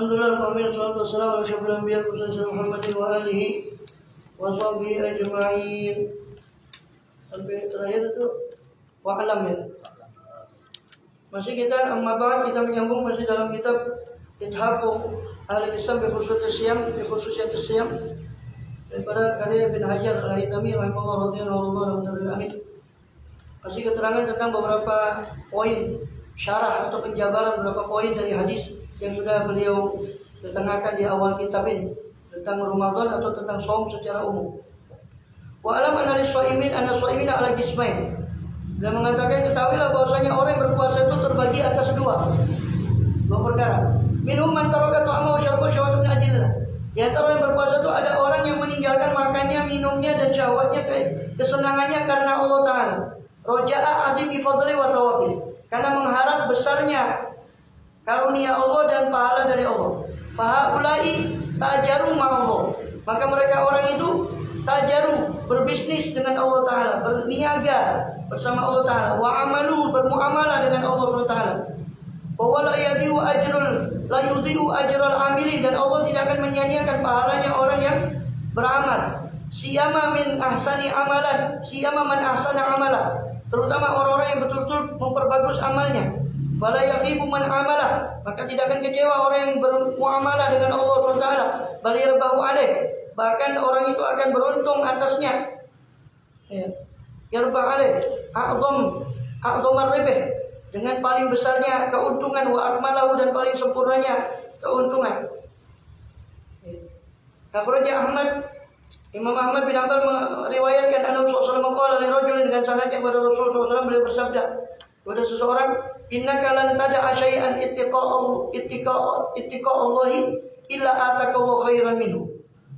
Alhamdulillah, salatu wassalamu ala asyrafil anbiya wa sayyidina Muhammadin wa alihi wa sahbihi ajma'in. Sampai terakhir itu wa'alam ya. Masih kita amma ba'd, kita menyambung masih dalam kitab Ithafu Ahli Islam bi khususiyat siyam daripada karya Ibn Hajar Al-Haytami rahimahullah radhiyallahu anhu. Masih keterangan tentang beberapa poin syarah atau penjabaran beberapa poin dari hadis yang sudah beliau ketengahkan di awal kitab ini tentang Ramadan atau tentang saum secara umum. Wa alam analis shaimin anna shaimina ala jismain. Dia mengatakan ketahuilah bahwasanya orang yang berpuasa itu terbagi atas dua perkara. Minhum man taraka ta'ama wa syarba syahwatun ajillah. Di antara yang berpuasa itu ada orang yang meninggalkan makannya, minumnya dan syahwatnya, kesenangannya karena Allah Ta'ala. Roja'a azim bi fadli wa thawabi. Karena mengharap besarnya karunia Allah dan pahala dari Allah. Fahaulai tajaru ma'allah. Maka mereka orang itu tajaru, berbisnis dengan Allah Ta'ala, berniaga bersama Allah Ta'ala. Wa amalu, bermuamalah dengan Allah Ta'ala. Wa la yudhi'u ajral amilin. Dan Allah tidak akan menyia-nyiakan pahalanya orang yang beramal. Siyama min ahsani amalan, siyama man ahsana amala. Terutama orang-orang yang betul-betul memperbagus amalnya. Wala yaqibu man amala. Maka tidak akan kecewa orang yang bermuamalah dengan Allah SWT. Bal yarbahu alaih. Bahkan orang itu akan beruntung atasnya. Ya. Yarbah alaih. A'zamar ribih. Dengan paling besarnya keuntungan, wa akmalahu, dan paling sempurnanya keuntungan. Akhraja Ahmad, Imam Ahmad bin Hanbal meriwayatkan Nabi sallallahu alaihi wasallam dengan sanadnya kepada Rasulullah SAW, beliau bersabda kepada seseorang, innaka lan tada'a syai'an ittiqa Allahi illa ataqallahu khairan minhu.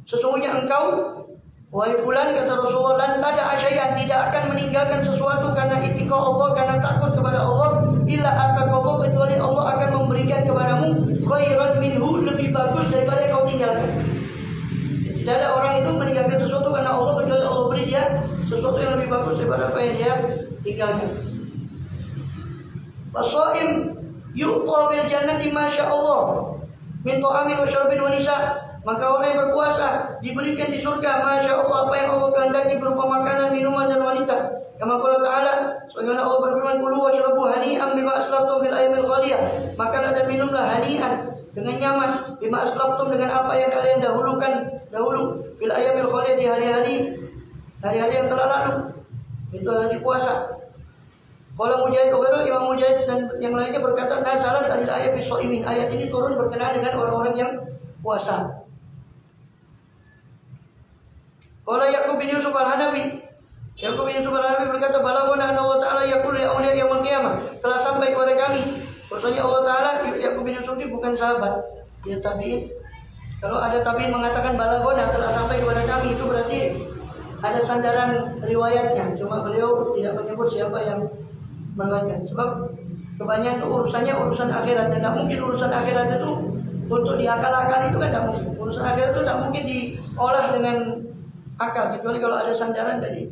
Sesungguhnya engkau, wahai fulan, kata Rasulullah, lan tada'a syai'an, tidak akan meninggalkan sesuatu karena ittiqa Allah, karena takut kepada Allah, illa ataqallahu, kecuali Allah akan memberikan kepadamu khairan minhu, lebih bagus daripada yang kau tinggalkan. Tidak ada orang itu meninggalkan sesuatu karena Allah, kecuali Allah beri dia sesuatu yang lebih bagus daripada apa yang dia tinggalkan. Fasoim yu'ta bil jannati masya Allah min ta'amin wa syarbin wa nisa. Maka orang yang berpuasa diberikan di surga masya Allah apa yang Allah kehendaki berupa makanan, minuman dan wanita. Kama qala ta'ala, sebagaimana Allah berfirman, kulu washrabu hani'an bima aslaftum fil ayyamil khaliyah. Makanlah dan minumlah hani'an, dengan nyaman, bima aslaftum, dengan apa yang kalian dahulu fil ayyamil khaliyah, di hari-hari yang telah lalu. Itu hari puasa. Kalau Mujahid, Imam Mujahid dan yang lainnya berkata, nazalat adil ayat fi shaimin. Ayat ini turun berkenaan dengan orang-orang yang puasa. Qala Yaqub bin Yusuf al-Hanafi, Yaqub bin Yusuf al-Hanafi berkata, balaghana anna Allah Ta'ala yaqulu li awliya yaumil qiyamah. Telah sampai kepada kami bahwasanya Allah Ta'ala, Yaqub bin Yusuf ini bukan sahabat, dia tabi'in. Kalau ada tabi'in mengatakan balaghana, telah sampai kepada kami, itu berarti ada sandaran riwayatnya. Cuma beliau tidak menyebut siapa yang meriwayatkan. Sebab kebanyakan urusannya urusan akhirat, dan tidak mungkin urusan akhirat itu untuk diakal-akali, itu kan tidak mungkin. Urusan akhirat itu tidak mungkin diolah dengan akal, kecuali kalau ada sandaran dari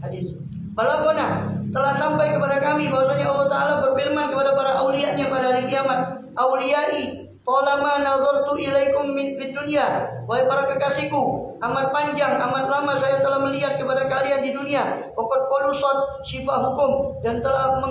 hadis. Balaghana, telah sampai kepada kami bahwasanya Allah Ta'ala berfirman kepada para aulianya pada hari kiamat, auliyai talama nazartu ilaikum min fid dunya. Wahai para kekasihku, amat panjang, amat lama saya telah melihat kepada kalian di dunia. Waqad qalusat shifahukum, dan telah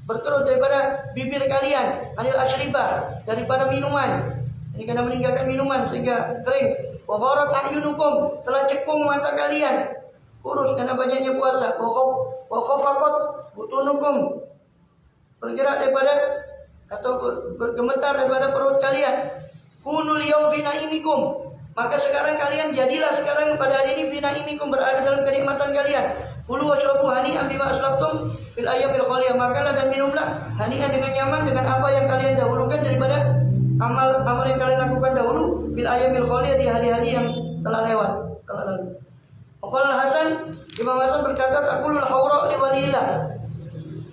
berkerut daripada bibir kalian, anil asyribah, daripada minuman. Ini karena meninggalkan minuman sehingga kering. Wa gharat ahyunukum, telah cekung mata kalian, kurus karena banyaknya puasa. Wa khafaqat butunukum, bergerak daripada atau bergemetar daripada perut kalian. Kunul yaum fi naimikum, maka sekarang kalian jadilah sekarang pada hari ini fi naimikum, berada dalam kenikmatan kalian. Kulu washrabu hani'an bima aslaftum fil ayyamil khaliyah. Makanlah dan minumlah hani'an, dengan nyaman, dengan apa yang kalian dahulukan daripada amal yang kalian lakukan dahulu fil ayyamil khaliyah, di hari-hari yang telah lewat, telah lalu. Qala Hasan, Imam Hasan berkata, taqulul hawra li walillah.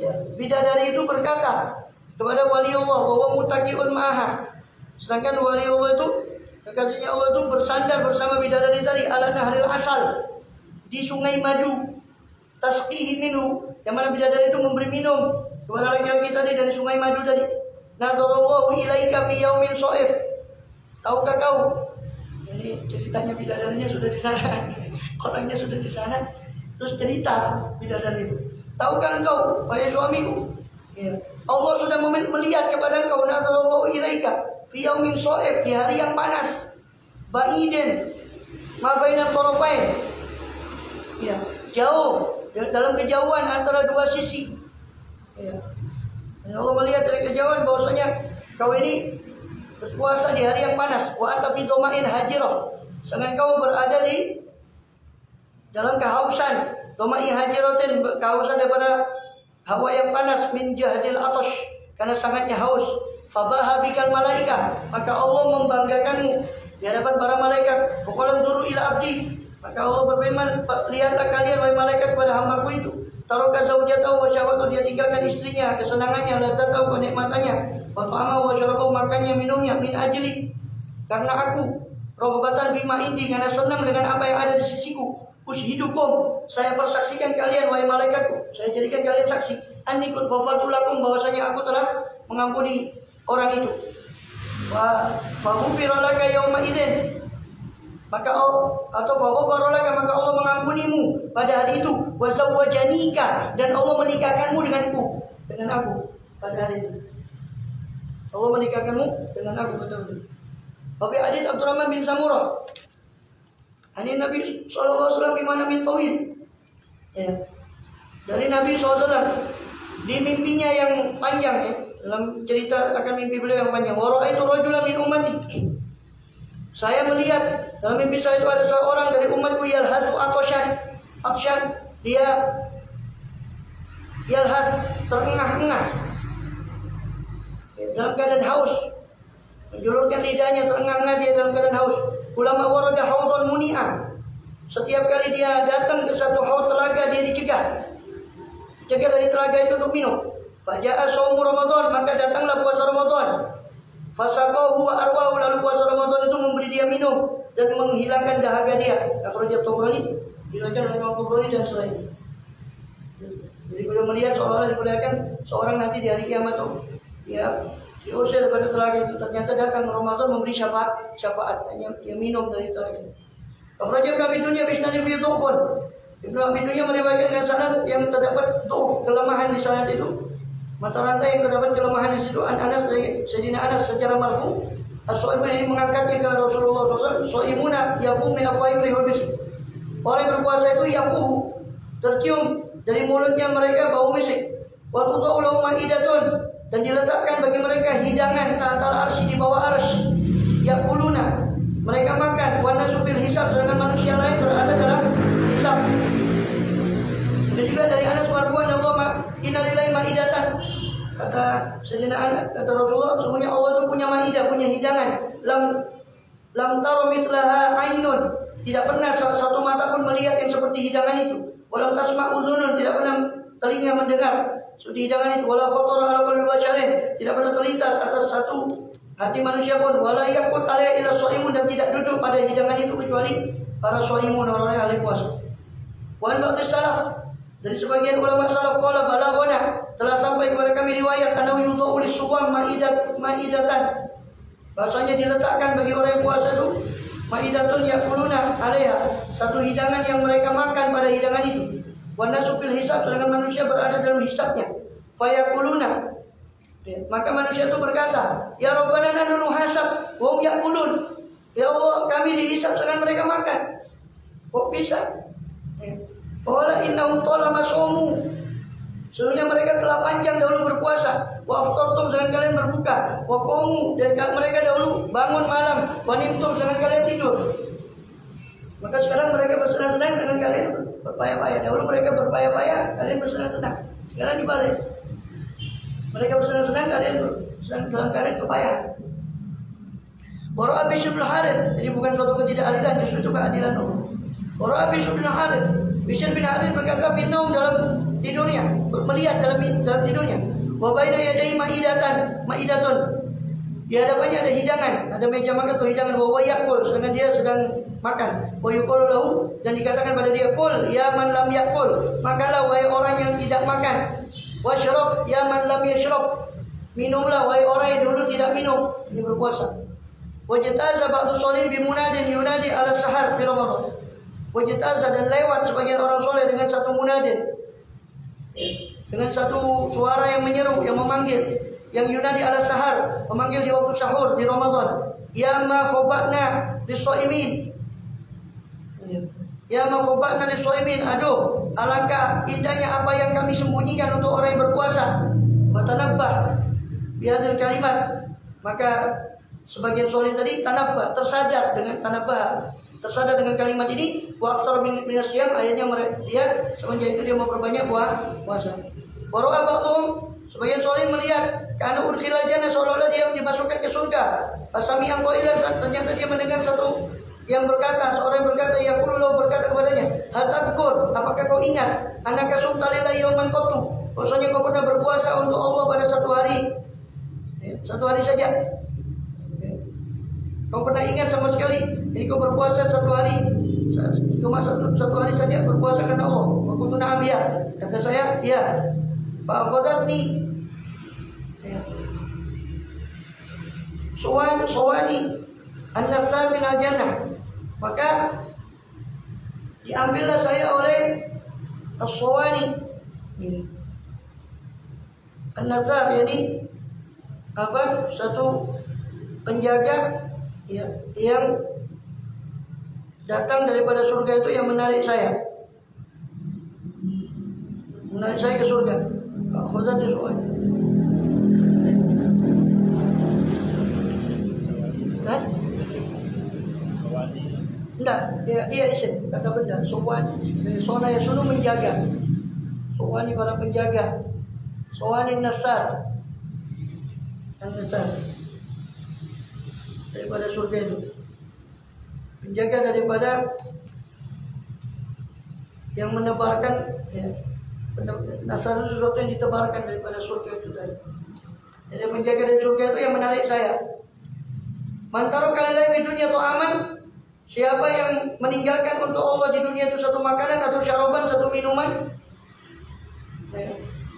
Ya, bidadari itu berkata kepada wali Allah, wa huwa muttaqiun ma'aha. Sedangkan wali Allah itu, kekasihnya Allah itu bersandar bersama bidadari tadi ala nahril asal, di sungai madu. Tasqihi minhu, yang mana bidadari itu memberi minum kepada laki-laki tadi dari sungai madu tadi. Nadarallahu ilaika fi yaumin shaif. Tahukah kau? Ini ceritanya bidadarinya sudah di sana. Orangnya sudah di sana. Terus cerita bidadari itu. Tahukah engkau, wahai suamiku? Ya. Allah sudah melihat kepada engkau. Nadarallahu ilaika fi yaumin shaif, di hari yang panas. Ba'idin ma bainal tarafain. Ya, jauh dalam kejauhan antara dua sisi. Ya. Dan Allah melihat dari kejauhan bahwasanya kau ini berpuasa di hari yang panas. Wa anta fi dhoma'in hajirah. Sedangkan kau berada di dalam kehausan. Dhoma'i hajiratin, kehausan daripada hawa yang panas, min jahdil atash, karena sangatnya haus. Fabaha bikal malaika, maka Allah membanggakanmu di hadapan para malaikat. Qala duru ila abdi, maka Allah berfirman, lihatlah kalian wahai malaikat kepada hambaku itu. Taraka zaujatahu wa syahwatahu, dia tinggalkan istrinya, kesenangannya, ladzatahu, kenikmatannya, wa ta'amahu wa syarabahu, makannya, minumnya, min ajli, karena aku, rohbatan bima indi, karena senang dengan apa yang ada di sisiku. Ushidukum, saya persaksikan kalian wahai malaikatku, saya jadikan kalian saksi, annikut ghafartu lakum, bahwasanya aku telah mengampuni orang itu. Wa faghfira laka yauma idzin, maka maka Allah mengampunimu pada hari itu. Wa zawwajanika, dan Allah menikahkanmu dengan aku pada hari itu. Allah menikahkanmu dengan aku, betul. Tapi hadis Abdurrahman bin Samurah, ini Nabi SAW gimana min tawil. Ya. Dari Nabi SAW di mimpinya yang panjang, ya. Dalam cerita akan mimpi beliau yang panjang. Wa ra'aitu rajulan min ummati. Saya melihat dalam mimpi saya itu ada seorang dari umatku yalhasu akshan, dia yalhas, terengah-engah dalam keadaan haus, menjulurkan lidahnya, terengah-engah dia dalam keadaan haus. Ulama warada haudun muni'a, setiap kali dia datang ke satu haud telaga, dia dicegah dari telaga itu untuk minum. Faja'a shaumu Ramadan, maka datanglah puasa Ramadan. Fasaqahu wa arwahu, lalu puasa Ramadan itu memberi dia minum dan menghilangkan dahaga dia. Akhrajat Tabrani, diriwayatkan oleh Imam Tabrani dan selain. Jadi beliau melihat seolah-olah diperlihatkan seorang nanti di hari kiamat tuh, ya, diusir daripada telaga itu. Ternyata datang Ramadan memberi syafaat, hanya dia minum dari telaga. Akhrajat Ibnu Abi Dunya bisnadin fi dhufun. Ibnu Abi Dunya meriwayatkan dengan sanad yang terdapat dhuf, kelemahan di sanad itu. Mata rantai yang terdapat kelemahan di situ. Anas dari Sayyidina Anas secara marfu, as-shaimun ini mengangkatnya ke Rasulullah SAW. Shaimuna yafu min afwahihim rihul misk. Orang yang berpuasa itu yafu, tercium dari mulutnya mereka bau misik. Wa tudau lahum ma'idatun, dan diletakkan bagi mereka hidangan tahtal arsy, di bawah arsy. Yakuluna, mereka makan. Wa nasu fil hisab, sedangkan manusia lain berada dalam hisab. Dan juga dari Anas marfu'an, Allah innalillahi ma'idatan, kata Sayyidina Anas, kata Rasulullah, semuanya Allah itu punya maidah, punya hidangan. Lam taro mithlaha ainun, tidak pernah satu mata pun melihat yang seperti hidangan itu. Walam tasma udhunun, tidak pernah telinga mendengar seperti hidangan itu. Wala khatara ala qalbi basharin, tidak pernah terlintas atas satu hati manusia pun. Wala yaqut alaiha illa shaimun, dan tidak duduk pada hidangan itu kecuali para shaimun, orang yang ahli puasa. Wa ba'd salaf, dari sebagian ulama salaf, qala balagona, telah sampai kepada kami riwayat annahu yudau lis-suwam ma'idatan, bahasanya diletakkan bagi orang yang puasa itu ma'idatun yakuluna alaiha, satu hidangan yang mereka makan pada hidangan itu. Wa nasu fil hisab, sedangkan manusia berada dalam hisabnya. Fayakuluna, maka manusia itu berkata, ya Rabbana nahnu nuhasab wa hum yakulun, ya Allah kami dihisab sedangkan mereka makan. Kok bisa? Qala innahum talama shamu, sebenarnya mereka telah panjang dahulu berpuasa. Wa aftartum, sedangkan kalian berbuka. Wa qamu, dan mereka dahulu bangun malam. Wa nimtum, sedangkan kalian tidur. Maka sekarang mereka bersenang-senang, sedangkan kalian berpayah-payah. Dahulu mereka berpayah-payah, kalian bersenang-senang. Sekarang dibalik, mereka bersenang-senang, kalian bersenang dalam keadaan kepayahan. Wara Bishr bin Harith, jadi bukan suatu ketidakadilan, justru itu keadilan Allah. Wara Bishr bin Harith, Bishr bin Harith berkata finnaum, dalam tidurnya, melihat dalam tidurnya. Wa baina yadayhi ma'idatun, di hadapannya ada hidangan, ada meja makan atau hidangan. Wa yakul, sedangkan dia sedang makan. Wa yuqalu lahu, dan dikatakan pada dia, qul ya man lam yakul, makalah wahai orang yang tidak makan. Washrab ya man lam yashrab, minumlah wahai orang yang dulu tidak minum, ini berpuasa. Wajtaza ba'du sholihin bimunadin yunadi ala sahar di Ramadan. Wajtaza, dan lewat sebagian orang soleh dengan satu munadin, dengan satu suara yang menyeru, yang memanggil, yang yunadi ala sahar, memanggil di waktu sahur di Ramadan. Ya ma khobakna lis-shaimin. Ya ma khobakna lis-shaimin. Aduh, alangkah indahnya apa yang kami sembunyikan untuk orang yang berpuasa. Fatanabbah bihadzal kalimat. Maka sebagian soleh tadi tanabbah, tersadar dengan tanabbah, tersadar dengan kalimat ini. Wa aktsara min asyam, akhirnya dia semenjak itu dia memperbanyak puasa. Wa ra'a ba'dhum, sebagian soleh melihat karena udkhilal jannah, seolah-olah dia dimasukkan ke surga. Fasami yang qailan, ternyata dia mendengar satu yang berkata, seorang yang berkata, yaqulu, berkata kepadanya, hal tadhkur, apakah kau ingat, annaka sumta lillahi yawman qattu, bahwasanya kau pernah berpuasa untuk Allah pada satu hari, satu hari saja. Kau pernah ingat sama sekali? Ini kau berpuasa satu hari, cuma satu hari saja berpuasa karena Allah. Aku na'am, ya. Kata saya, ya. Fa akhadhatni sawani an-nafsal min al-jannah. Maka diambillah saya oleh as-sawani an-nazar, yani apa? Satu penjaga ya, yang datang daripada surga itu, yang menarik saya ke surga. Akhuzat disuai. Enggak, iya isim, kata benda. Sowani, sona ya suruh menjaga. Sowani para penjaga. Sowani nasar, daripada surga itu. Penjaga daripada yang menebarkan, ya, nasar itu sesuatu yang ditebarkan daripada surga itu tadi. Jadi penjaga dari surga itu yang menarik saya. Mantaro kalilah di dunia itu aman. Siapa yang meninggalkan untuk Allah di dunia itu satu makanan atau syaraban, satu minuman,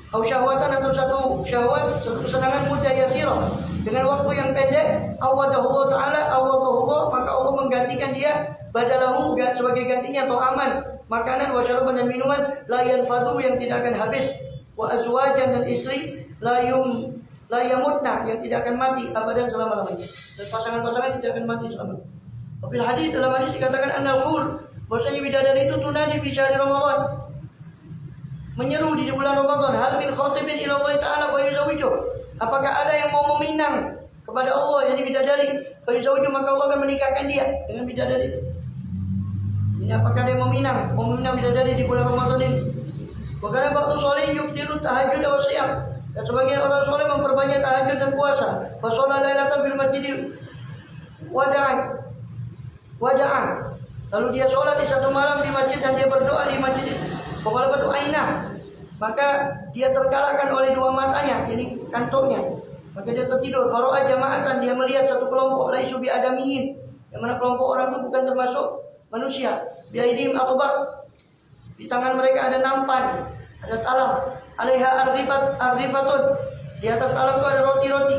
atau syahwatan, atau satu syahwat, satu kesenangan mudah yasirah, dengan waktu yang pendek, awadahullah ta'ala, awadahullah, maka Allah menggantikan dia badalahu, sebagai gantinya atau aman, makanan, wa syaraban, dan minuman, la yanfadu, yang tidak akan habis, wa azwajan, dan istri, la yamutna, yang tidak akan mati abadan selama-lamanya, dan pasangan-pasangan tidak akan mati selamanya. Tapi hadis, dalam hadis dikatakan an-nafur, bahwasanya bidadari itu tunadi fi syahri Ramadan, menyeru di bulan Ramadan, hal min khatibin ila Allah ta'ala fa yuzawiju, apakah ada yang mau meminang kepada Allah, yang bidadari, fa yuzawiju, maka Allah akan menikahkan dia dengan bidadari itu. Ini apakah ada yang mau meminang bidadari di bulan Ramadan ini? Bagaimana ba'du sholih yukdiru tahajud wa siyam, dan sebagian orang soleh memperbanyak tahajud dan puasa. Fa sholat lailatan fil masjid wada'an, lalu dia sholat di satu malam di masjid, dan dia berdoa di masjid itu. Pokoknya batu aina, maka dia terkalahkan oleh dua matanya, ini kantongnya, maka dia tertidur. Faro'a jama'atan, dia melihat satu kelompok laisu bi adamiyin, yang mana kelompok orang itu bukan termasuk manusia. Biaidihim atbaq, di tangan mereka ada nampan, ada talam, alaiha ardifatun, di atas talam itu ada roti-roti,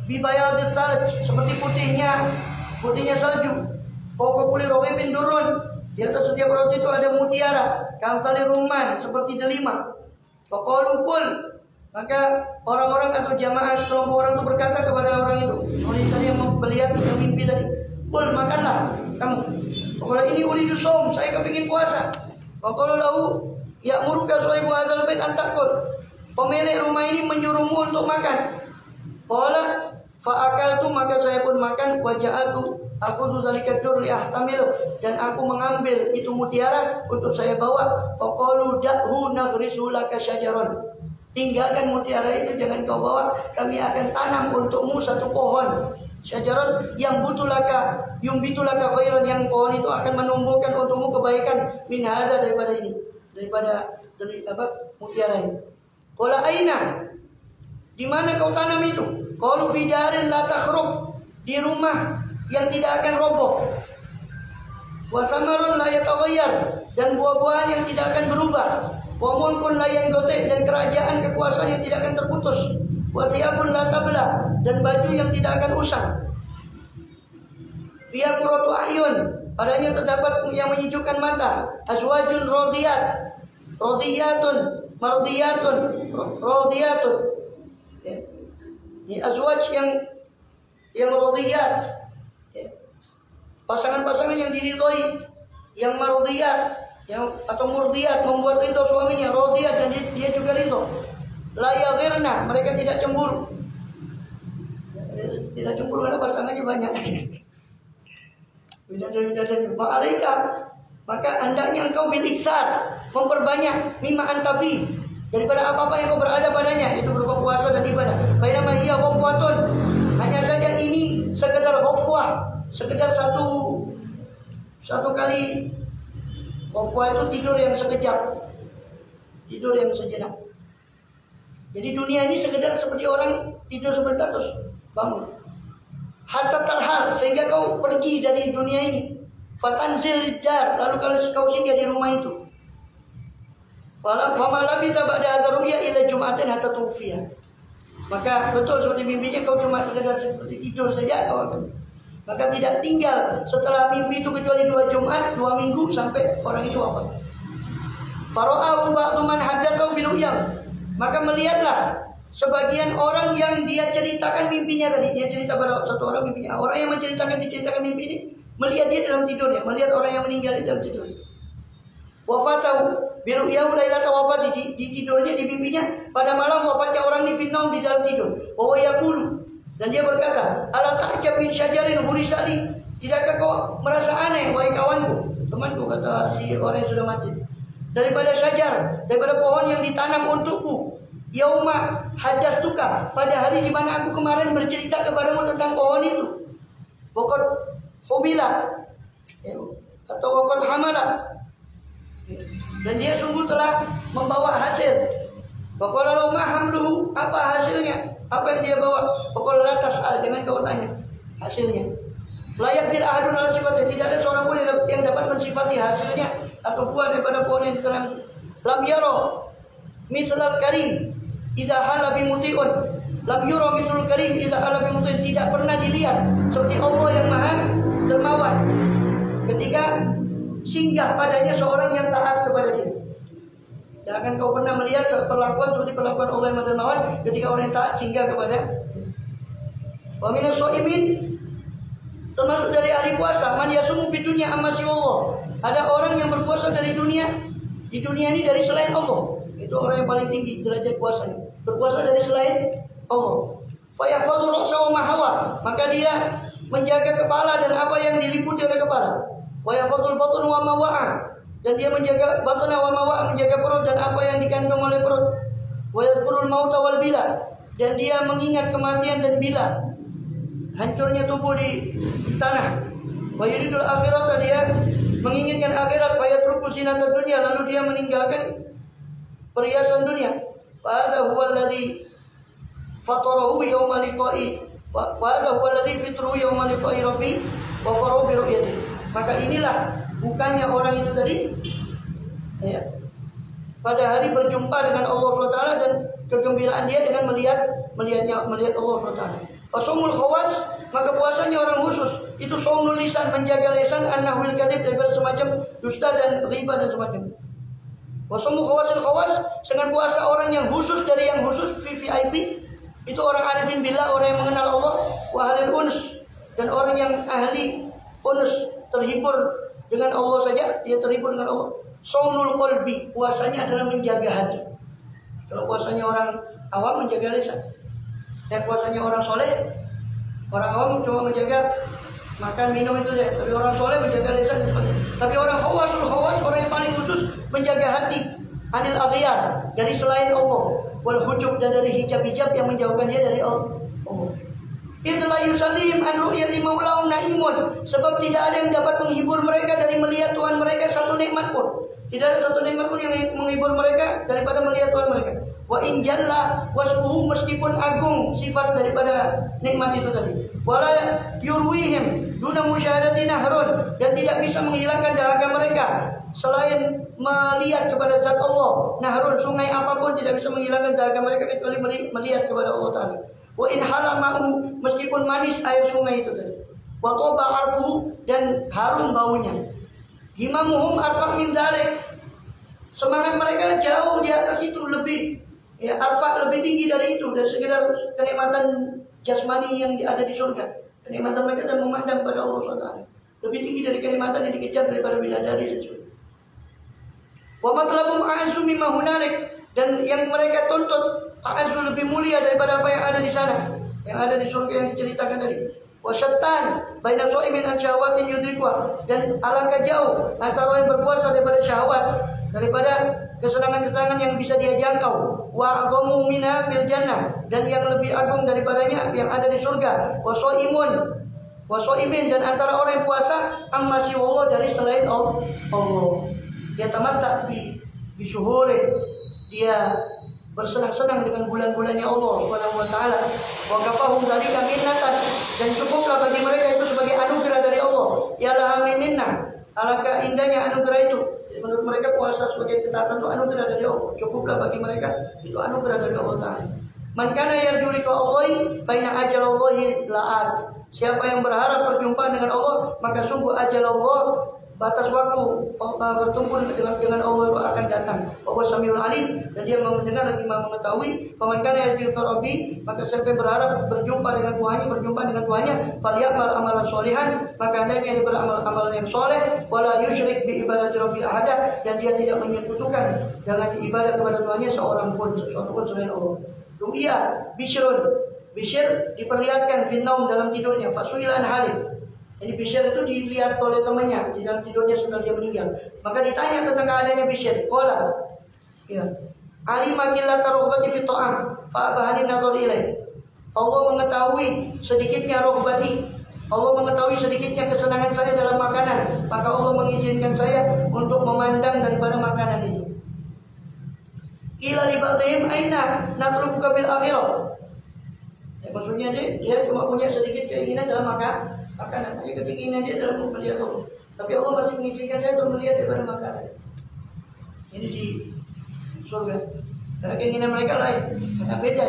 bibayadis salj, seperti putihnya salju. Pokok kulit rohibin durun, di atas setiap roti itu ada mutiara, kamsali ruman, seperti delima. Pokok kul, maka orang-orang atau jamaah sekelompok orang itu berkata kepada orang itu, seperti tadi yang melihat, yang mimpi tadi, kul, makanlah kamu. Pokoknya ini uridu som, saya kepingin puasa. Pokoknya lahu, ya muruka suaibu azal bait antakul, pemilik rumah ini menyuruhmu untuk makan. Pola fa'akal tu, maka saya pun makan. Waja'atu aku dzalika dur li ahtamilu, dan aku mengambil itu mutiara untuk saya bawa. Faqalu da'hu naghrisu laka syajaran, tinggalkan mutiara itu, jangan kau bawa, kami akan tanam untukmu satu pohon. Syajaran yang butulaka yumbitulaka khairan, yang pohon itu akan menumbuhkan untukmu kebaikan. Min hadza, daripada ini, daripada mutiara ini. Qala aina, di mana kau tanam itu? Qalu fi darin la takhrub, di rumah yang tidak akan roboh. Wa samarun la yataghayyar, dan buah-buahan yang tidak akan berubah. Wa mulkun la yanqati, dan kerajaan kekuasaan yang tidak akan terputus. Wa thiyabun la tabla, dan baju yang tidak akan usang. Fiha qurratu a'yun, padanya terdapat yang menyejukkan mata. Azwajun radiyatun, radiyatun. Ya. Ini azwaj yang radiyat. Ya. Pasangan-pasangan yang diridhoi, yang mardiyat, atau murdiyat, membuat ridho suaminya, radiyat, dan dia juga ridho. La yaghirna, mereka tidak cemburu. Tidak cemburu karena pasangannya banyak. Bidadari fa'alaika, maka hendaknya engkau bil iksar, memperbanyak mimma antafi, daripada apa-apa yang kau berada padanya, itu berupa puasa dan ibadah. Fa inna ma hiya ghafwatun, hanya saja ini sekedar ghafwah, sekedar satu kali. Ghafwah itu tidur yang sekejap, tidur yang sejenak. Jadi dunia ini sekedar seperti orang tidur sebentar terus bangun. Hatta tarhal, sehingga kau pergi dari dunia ini. Fatanzil dar, lalu kau singgah di rumah itu. Fama labitha ba'da ru'ya ila jum'atin hatta tufiya. Maka betul seperti mimpinya, kau cuma sekedar seperti tidur saja kau akan. Maka tidak tinggal setelah mimpi itu kecuali 2 Jumat, 2 minggu sampai orang itu wafat. Fara'ahu ba'du man haddatsahu bil uyam. Maka melihatlah sebagian orang yang dia ceritakan mimpinya tadi. Dia cerita pada satu orang mimpinya. Orang yang diceritakan mimpi ini melihat dia dalam tidurnya, melihat orang yang meninggal di dalam tidurnya. Wafatahu biru'yahu lailata wafati, di tidurnya, di mimpinya pada malam wafatnya orang di finnom, di dalam tidur. Wa yaqulu, dan dia berkata, ala ta'jab min syajarin hurisali, tidakkah kau merasa aneh wahai kawanku, temanku, kata si orang yang sudah mati, daripada syajar, daripada pohon yang ditanam untukku, yauma haddatsuka, pada hari di mana aku kemarin bercerita kepadamu tentang pohon itu. Waqad hubila, atau waqad hamala, dan dia sungguh telah membawa hasil. Faqala lahu ma hamluhu, apa hasilnya? Apa yang dia bawa? Faqala la tas'al, jangan kau tanya hasilnya. Layak bil ahadun ala sifatnya, tidak ada seorang pun yang dapat mensifati hasilnya atau buah daripada pohon yang ditanam. Lam yaro mislal karim idza hala bi mutiun, lam yuro mislul karim idza hala bi mutiun, tidak pernah dilihat seperti Allah yang Maha Dermawan ketika singgah padanya seorang yang taat kepada dia. Tidak akan kau pernah melihat perlakuan seperti perlakuan Allah yang Maha Dermawan ketika orang yang taat singgah kepada. Wa minas shaimin, termasuk dari ahli puasa, man yasumu fi dunya amma siwallah. Ada orang yang berpuasa dari dunia, di dunia ini dari selain Allah. Itu orang yang paling tinggi derajat puasanya, berpuasa dari selain Allah. Fa yahfazu ra'sa wa ma hawa, maka dia menjaga kepala dan apa yang diliputi oleh kepala. Wa yahfazul batn wa ma wa'a, dan dia menjaga batn wa ma wa'a, menjaga perut dan apa yang dikandung oleh perut. Wa yadhkurul mauta wal bila, dan dia mengingat kematian dan bila, hancurnya tubuh di tanah. Wa yuridul akhirat, dia menginginkan akhirat. Fa yatruku zinatad dunya, lalu dia meninggalkan perhiasan dunia. Fa hadza huwa alladhi fatarahu yawma liqa'i, fa hadza huwa alladhi fitruhu yawma liqa'i rabbi wa farahu bi ru'yatihi. Maka inilah bukannya orang itu tadi, ya, pada hari berjumpa dengan Allah SWT, dan kegembiraan dia dengan melihat Allah SWT. Fasumul khawas, maka puasanya orang khusus itu saumul lisan, menjaga lisan, an-nahwil kadhib, daripada semacam dusta dan riba dan semacam. Wasumul khawasil khawas, dengan puasa orang yang khusus dari yang khusus, VIP, itu orang arifin billah, orang yang mengenal Allah, wa ahlul uns, dan orang yang ahli uns, terhibur dengan Allah saja, dia terhibur dengan Allah. Saumul qalbi, puasanya adalah menjaga hati. Kalau puasanya orang awam menjaga lisan, dan puasanya orang soleh, orang awam cuma menjaga makan minum itu saja, tapi orang soleh menjaga lisan. Tapi orang khawasul khawas, orang yang paling khusus, menjaga hati anil aghyar, dari selain Allah, wal hujub, dan dari hijab-hijab yang menjauhkan dia dari Allah. Itulah yusalim an ru'yati maulahum naimun, sebab tidak ada yang dapat menghibur mereka dari melihat Tuhan mereka satu nikmat pun. Tidak ada satu nikmat pun yang menghibur mereka daripada melihat Tuhan mereka. Wa in jalla wasfuhu, meskipun agung sifat daripada nikmat itu tadi. Wala yurwihim duna musyahadati nahrun, dan tidak bisa menghilangkan dahaga mereka selain melihat kepada zat Allah. Nahrun, sungai apapun tidak bisa menghilangkan dahaga mereka kecuali melihat kepada Allah Ta'ala. Wa in halama'u, meskipun manis air sungai itu tadi. Wa toba arfu, dan harum baunya. Himamuhum arfa min dzalik, semangat mereka jauh di atas itu, lebih ya, arfa lebih tinggi dari itu, dari sekedar kenikmatan jasmani yang ada di surga. Kenikmatan mereka dan memandang pada Allah SWT lebih tinggi dari kenikmatan yang dikejar daripada bidadari dan surga. Wa matlabum a'azzu mimma hunalik, dan yang mereka tuntut a'azzu lebih mulia daripada apa yang ada di sana, yang ada di surga yang diceritakan tadi. Wa syattan baina sha'imin an syahwatin yudrikwa, dan alangkah jauh antara orang yang berpuasa daripada syahwat, daripada kesenangan-kesenangan yang bisa dia jangkau. Wa aghamu minha fil jannah, dan yang lebih agung daripadanya yang ada di surga. Wa shaimin, dan antara orang yang puasa amma siwallah, dari selain Allah. Dia tamatta bi syuhuri, dia bersenang-senang dengan bulan-bulannya Allah Subhanahu wa taala. Wa kafahum dzalika minnatan, dan cukuplah bagi mereka itu sebagai anugerah dari Allah. Ya laha minnah, alangkah indahnya anugerah itu. Menurut mereka puasa sebagai ketaatan itu anugerah dari Allah. Cukuplah bagi mereka itu anugerah dari Allah Ta'ala. Man kana yarju liqa Allahi baina ajalallahi la'at. Siapa yang berharap perjumpaan dengan Allah, maka sungguh ajal Allah, batas waktu bertemu dengan Allah itu akan datang. Bahwa Samiul Alim, dan dia mendengar lagi mengetahui. Faman kana yarju liqa Rabbi, maka siapa yang berharap berjumpa dengan Tuhannya, falyamal amalan sholihan, maka hendaknya dia beramal yang soleh, wala yusyrik bi ibadati rabbi ahada, dan dia tidak menyekutukan dengan ibadah kepada Tuhannya seorang pun, sesuatu pun selain Allah. Ru'ya Bishr diperlihatkan finnaum, dalam tidurnya, fasuilan halih. Jadi Bishr itu dilihat oleh temannya di dalam tidurnya setelah dia meninggal. Maka ditanya tentang keadaannya Bishr. Qala, ya, alima qillata rughbati fi ta'am fa abahani nadhar ilaih. Allah mengetahui sedikitnya rughbati, Allah mengetahui sedikitnya kesenangan saya dalam makanan, maka Allah mengizinkan saya untuk memandang daripada makanan itu. Qila li ba'dihim aina natrubuka bil akhirah. Ya, maksudnya dia cuma punya sedikit keinginan dalam makanan, hanya keinginan dia dalam melihat Allah. Tapi Allah masih mengizinkan saya untuk melihat daripada makanan. Ini di surga. Karena keinginan mereka lain, karena beda.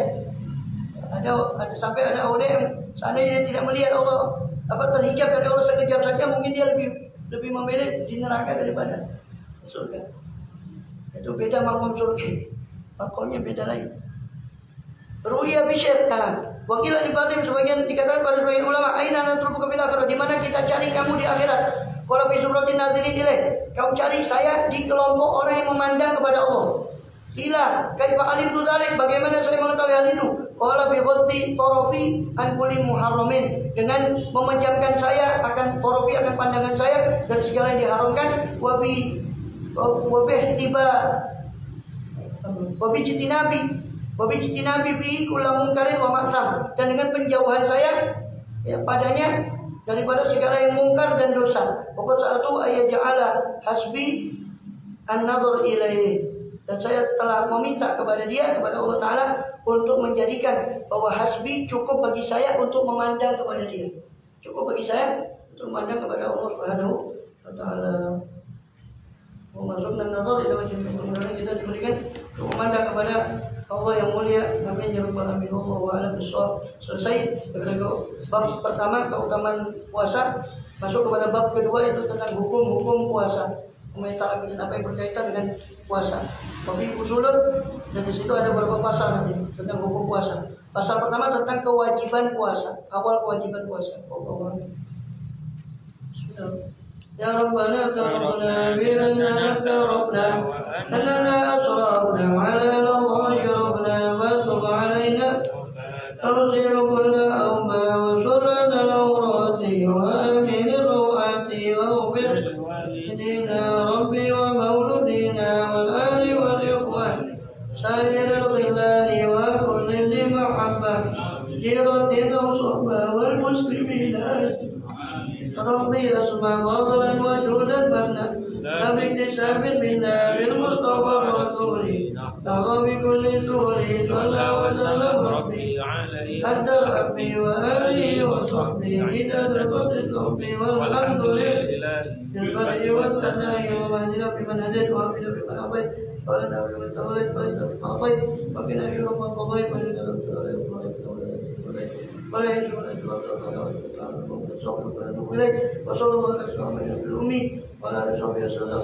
Ada sampai ada orang yang seandainya dia tidak melihat Allah, terhijab dari Allah sekejap saja, mungkin dia lebih memilih di neraka daripada surga. Itu beda makom surga, makomnya beda lain. Ru'ya Bishr, wakilah di batin, sebagian dikatakan pada sebagian ulama, aina natrubuka fil akhirah, di mana kita cari kamu di akhirat. Kalau fi suratin nadzirin ilaih, kau cari saya di kelompok orang yang memandang kepada Allah. Ila kaifa alimtu dzalik, bagaimana saya mengetahui hal itu? Qala bi ghaddi tarafi an kulli muharramin, dengan memejamkan saya akan tarafi, akan pandangan saya dari segala yang diharamkan. Wa bi jitinabi fi kulli munkarin wa ma'sam, dan dengan penjauhan saya ya padanya daripada segala yang mungkar dan dosa. Pokok saat itu ayat ja'ala hasbi an-nadhar ilaihi, dan saya telah meminta kepada dia, kepada Allah Ta'ala, untuk menjadikan bahwa hasbi cukup bagi saya untuk memandang kepada dia. Cukup bagi saya untuk memandang kepada Allah Subhanahu wa Ta'ala. Memasukkan nazar ila wajib, kemudian kita diberikan untuk memandang kepada Allah yang mulia. Amin ya rabbal alamin. Wallahu a'lam bishawab. Selesai bab pertama, keutamaan puasa. Masuk kepada bab kedua, itu tentang hukum-hukum puasa. Apa yang berkaitan dengan puasa. Tapi usulun, dan di situ ada beberapa pasal nanti tentang hukum puasa. Pasal pertama tentang kewajiban puasa, awal kewajiban puasa. Ya Rabbana taqabbal minna rabbana annana asrafna ala Allah rabbana wa tub alaina awzir kull awba wa surrana al-awrati wa amin ru'ati wa ubir dina rabbi wa mauludina wal ali wal ikhwan sair al-ghilali wa kulli mahabbah diratin wa suhbah wal muslimin ربي أسمع فضلا وجودا منا باكتساب منا بالمصطفى الرسول لغى بكل سور صلى وسلم ربي أنت ربي وآله وصحبه عدد قدس صحبي والحمد لله بالبرء والتناهي ومهدنا بمن هديت وعافنا بمن عافيت ولا تعمل من توليت وإنت أعطيت وقنا شر ما قضيت ولا يجوز أن وصلى الله على سيدنا محمد الأمي وعلى آله وصحبه وسلم.